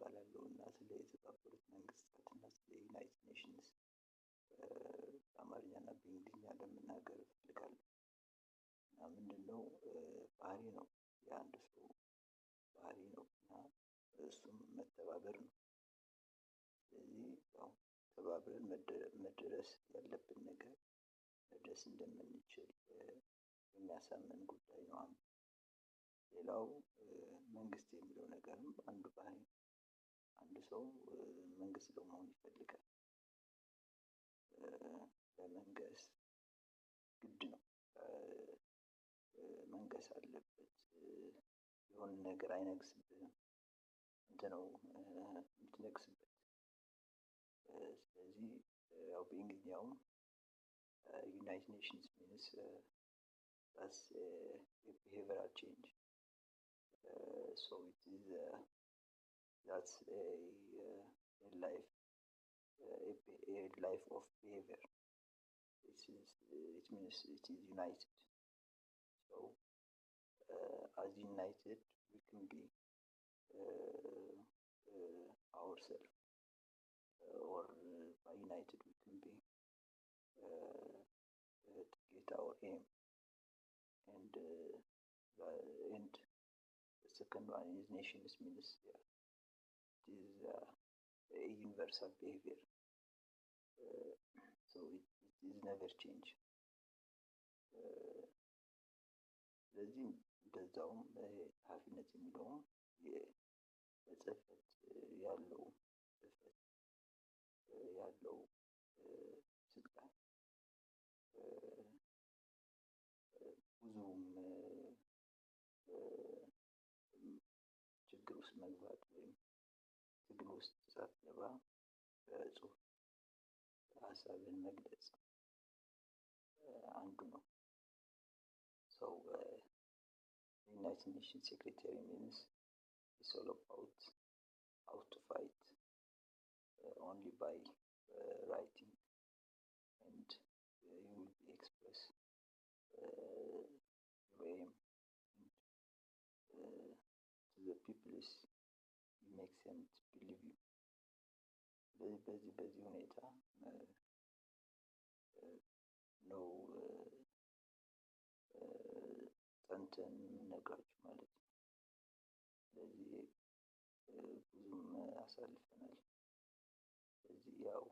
እባላለሁ እና ስለ የተባበሩት መንግስታት እና ስለ ዩናይትድ ኔሽንስ በአማርኛና በእንግሊዝኛ ለመናገር እፈልጋለሁ። እና ምንድነው ባህሪ ነው የአንድ ሰው ባህሪ ነው እና እሱም መተባበር ነው። ስለዚህ ያው ተባብረን መድረስ ያለብን ነገር መድረስ እንደምንችል የሚያሳምን ጉዳይ ነው አንዱ። ሌላው መንግስት የሚለው ነገርም አንዱ ባህሪ ነው። አንድ ሰው መንግስት ለመሆን ይፈልጋል። ለመንገስ ግድ ነው። መንገስ አለበት። የሆነ ነገር አይነግስብህም አንተ ነው የምትነግስበት። ስለዚህ ያው በእንግሊዝኛውም ዩናይትድ ኔሽንስ ሚንስ that's a behavioral change. So it is that's a life a life of behavior. It means it is united. So as united we can be ourselves, or by united we can be to get our aim. And the second one is nations means it is a universal behavior. So it is never change. ስለዚህ እንደዛውም ኃላፊነት የሚለውም በጽህፈት ያለው ያለው ስልጣን ብዙም ችግር ውስጥ መግባት ወይም ትግል ውስጥ ሳትገባ በጽሁፍ ሀሳብን መግለጽ አንዱ ነው። So United Nations Secretary means it's all about how to fight only by writing, and you will be express your aim to the people it makes them to believe you. በዚህ ሁኔታ ነው ጸንተን የምንነግራችሁ ማለት ነው። ስለዚህ ብዙም አሳልፈናል። ስለዚህ ያው